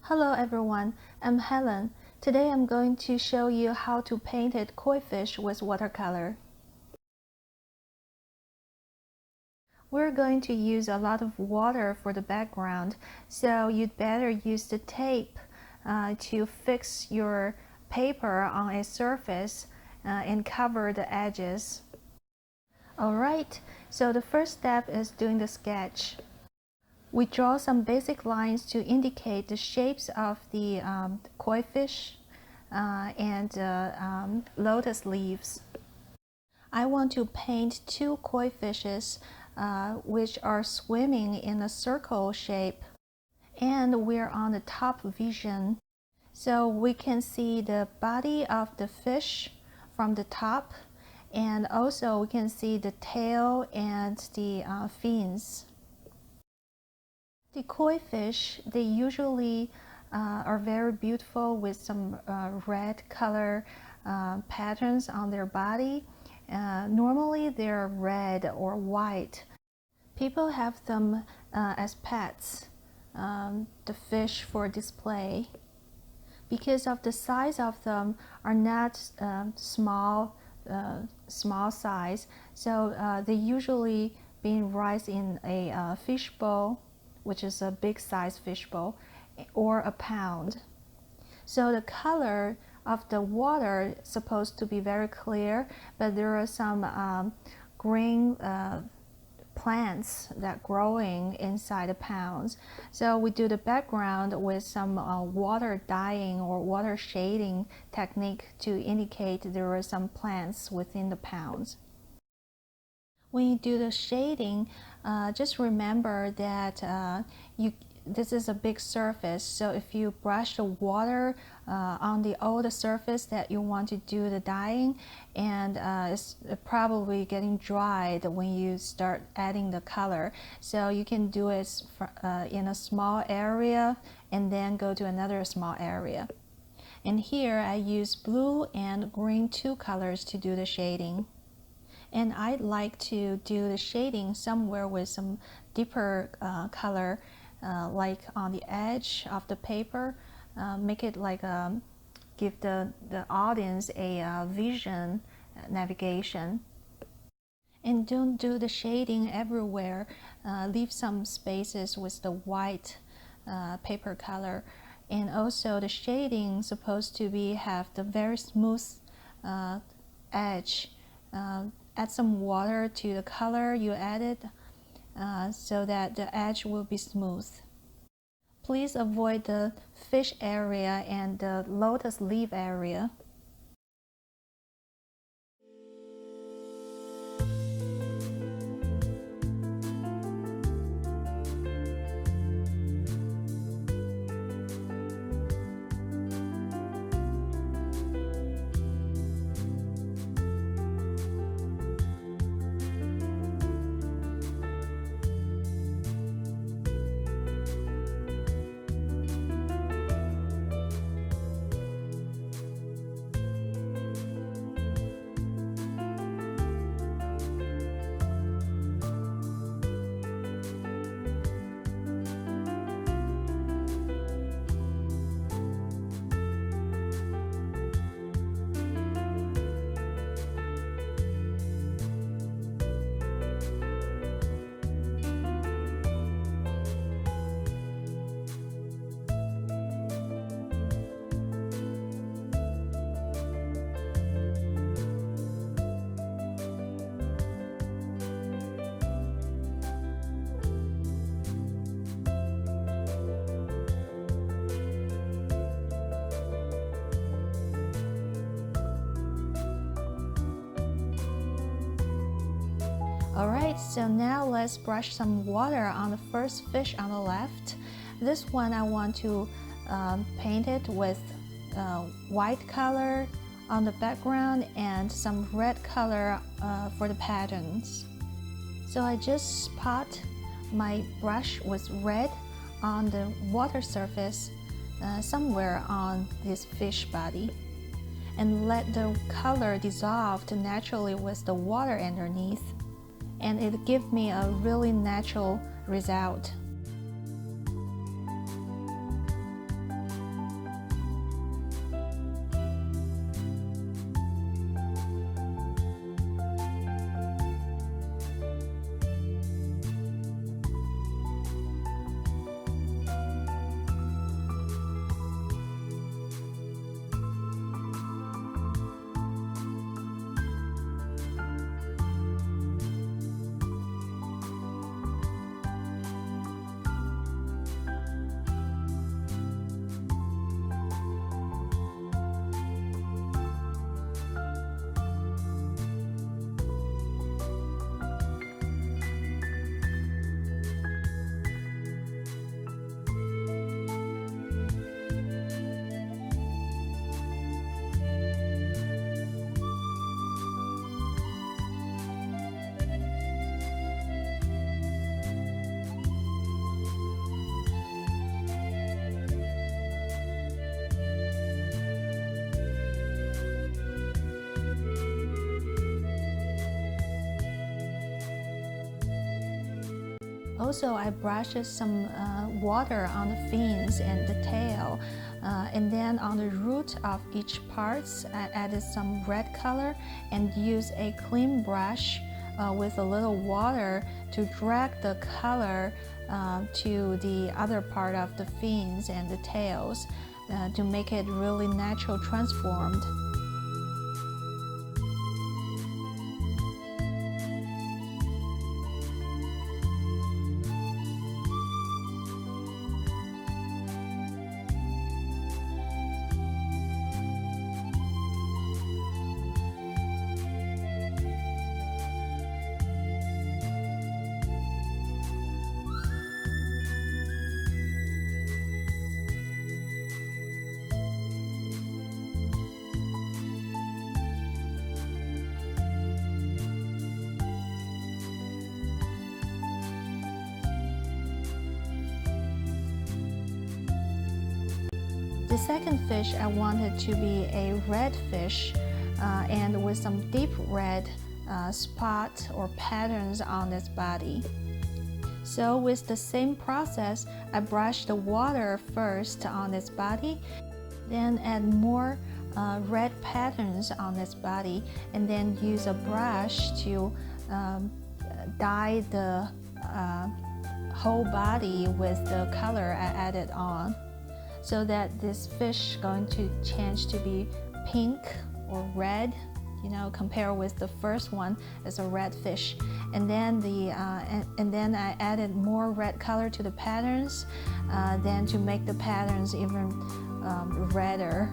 Hello everyone, I'm Helen. Today I'm going to show you how to paint a koi fish with watercolor. We're going to use a lot of water for the background, so you'd better use the tape to fix your paper on a surface and cover the edges. Alright, so the first step is doing the sketch. We draw some basic lines to indicate the shapes of the koi fish and lotus leaves. I want to paint two koi fishes which are swimming in a circle shape, and we're on the top vision, so we can see the body of the fish from the top, and also we can see the tail and the fins. The koi fish, they usually are very beautiful with some red color patterns on their body. Normally they're red or white. People have them as pets, the fish for display. Because of the size of them are not small size, so they usually being raised in a fish bowl, which is a big size fish bowl, or a pound. So the color of the water is supposed to be very clear, but there are some green plants that growing inside the pounds. So we do the background with some water dyeing or water shading technique to indicate there are some plants within the pounds. When you do the shading, just remember that this is a big surface, so if you brush the water on the old surface that you want to do the dyeing, and it's probably getting dried when you start adding the color, so you can do it in a small area and then go to another small area. And here I use blue and green, two colors to do the shading. And I'd like to do the shading somewhere with some deeper color, like on the edge of the paper, make it like give the audience a vision navigation. And don't do the shading everywhere. Leave some spaces with the white paper color. And also the shading supposed to be have the very smooth edge. Add some water to the color you added so that the edge will be smooth. Please avoid the fish area and the lotus leaf area. Alright, so now let's brush some water on the first fish on the left. This one I want to paint it with white color on the background and some red color for the patterns. So I just spot my brush with red on the water surface somewhere on this fish body, and let the color dissolve naturally with the water underneath, and it gives me a really natural result. Also, I brushed some water on the fins and the tail, and then on the root of each parts, I added some red color and used a clean brush with a little water to drag the color to the other part of the fins and the tails to make it really natural transformed. The second fish I wanted to be a red fish and with some deep red spot or patterns on its body. So with the same process, I brush the water first on its body, then add more red patterns on its body, and then use a brush to dye the whole body with the color I added on, so that this fish is going to change to be pink or red, compare with the first one as a red fish. And then then I added more red color to the patterns, then to make the patterns even redder.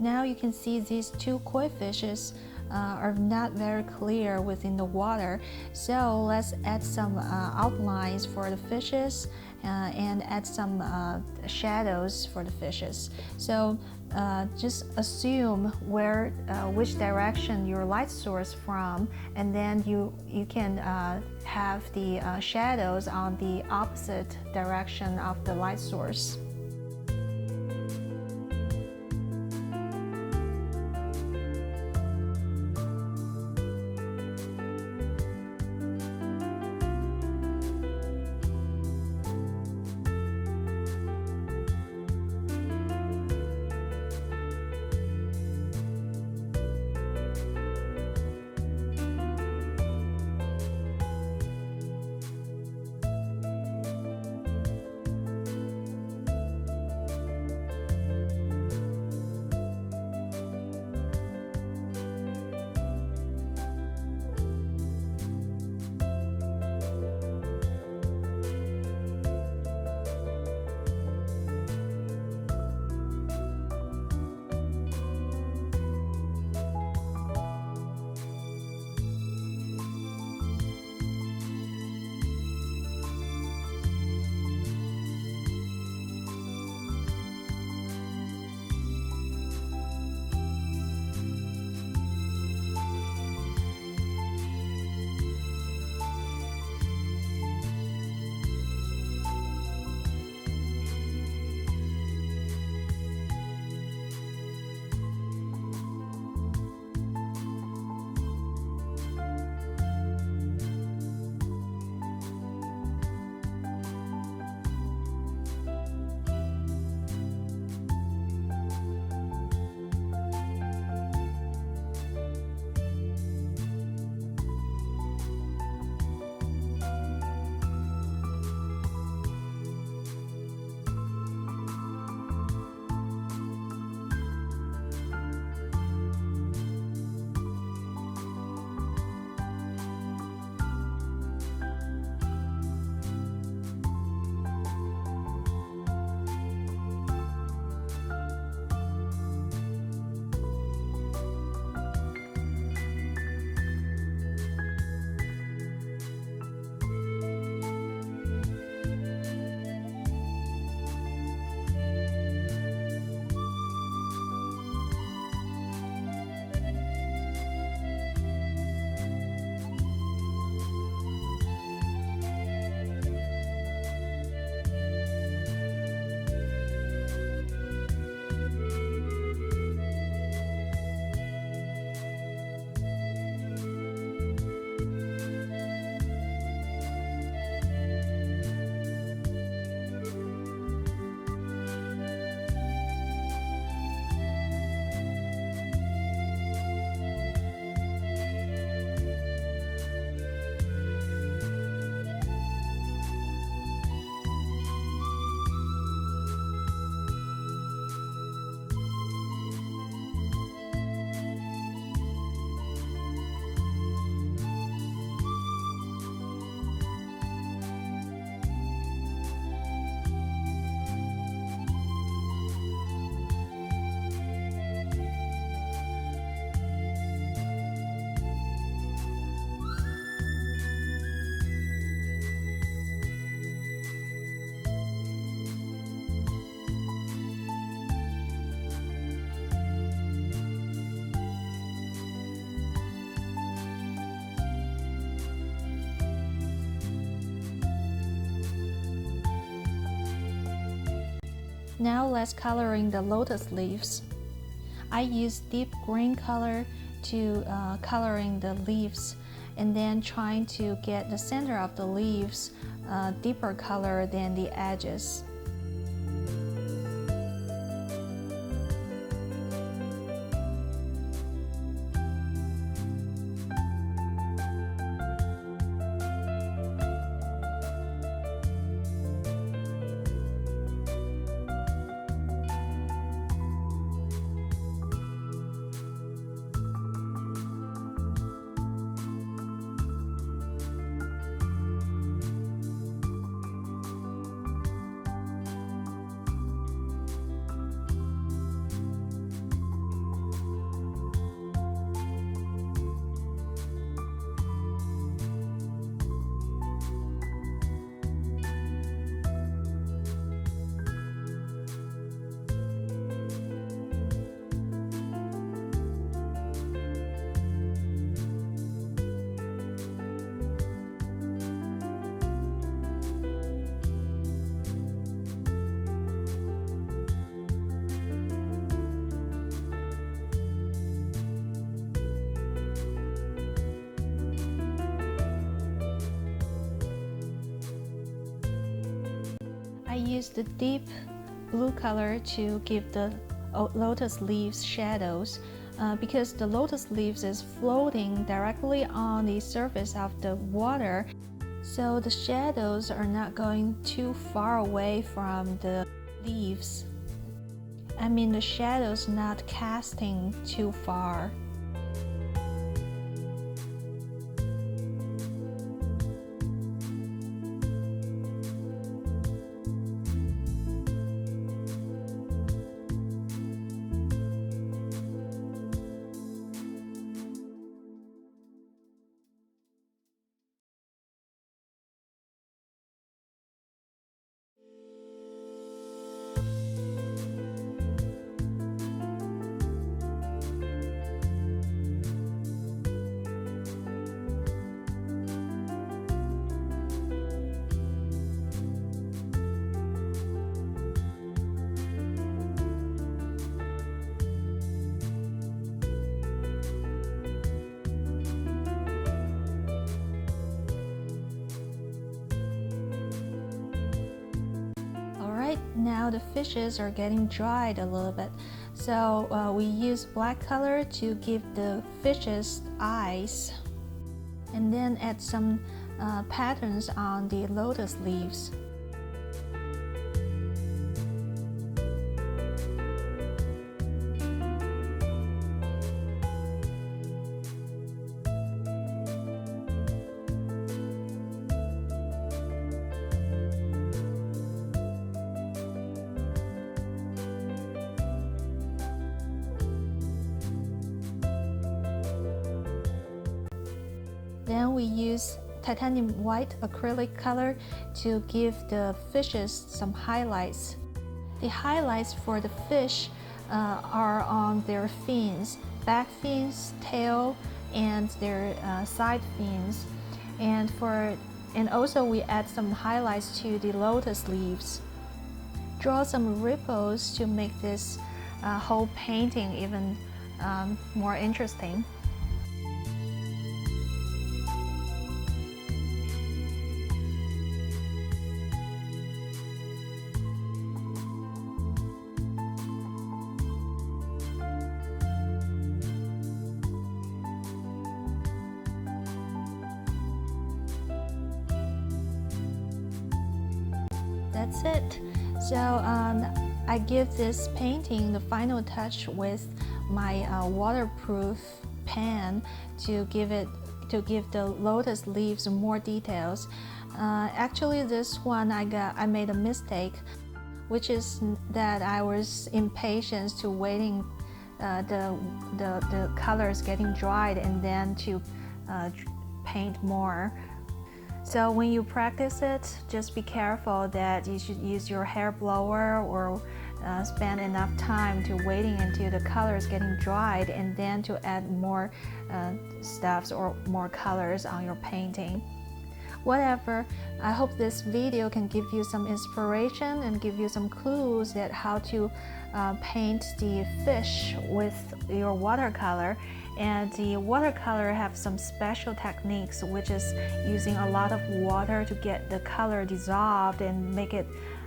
Now you can see these two koi fishes are not very clear within the water. So let's add some outlines for the fishes and add some shadows for the fishes. So just assume which direction your light source from, and then you can have the shadows on the opposite direction of the light source. Now let's coloring the lotus leaves. I use deep green color to coloring the leaves, and then trying to get the center of the leaves deeper color than the edges. I used the deep blue color to give the lotus leaves shadows because the lotus leaves is floating directly on the surface of the water, so the shadows are not going too far away from the leaves. I mean, the shadows not casting too far. Now the fishes are getting dried a little bit, so we use black color to give the fishes eyes, and then add some patterns on the lotus leaves. Then we use titanium white acrylic color to give the fishes some highlights. The highlights for the fish are on their fins, back fins, tail, and their side fins. And also we add some highlights to the lotus leaves. Draw some ripples to make this whole painting even more interesting. That's it. So I give this painting the final touch with my waterproof pen to give the lotus leaves more details. Actually, this one I made a mistake, which is that I was impatient to waiting the colors getting dried and then to paint more. So when you practice it, just be careful that you should use your hair blower or spend enough time to waiting until the colors getting dried and then to add more stuffs or more colors on your painting. whatever. I hope this video can give you some inspiration and give you some clues at how to paint the fish with your watercolor. And the watercolor have some special techniques, which is using a lot of water to get the color dissolved and make it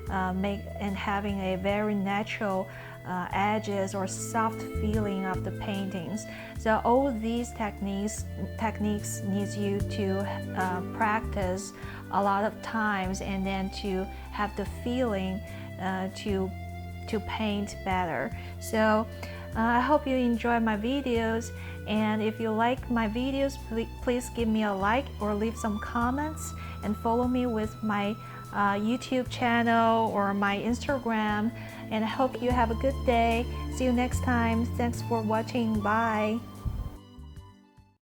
having a very natural edges or soft feeling of the paintings. So all these techniques needs you to practice a lot of times, and then to have the feeling to paint better. So I hope you enjoy my videos, and if you like my videos, please give me a like or leave some comments, and follow me with my YouTube channel or my Instagram. And I hope you have a good day. See you next time. Thanks for watching. Bye.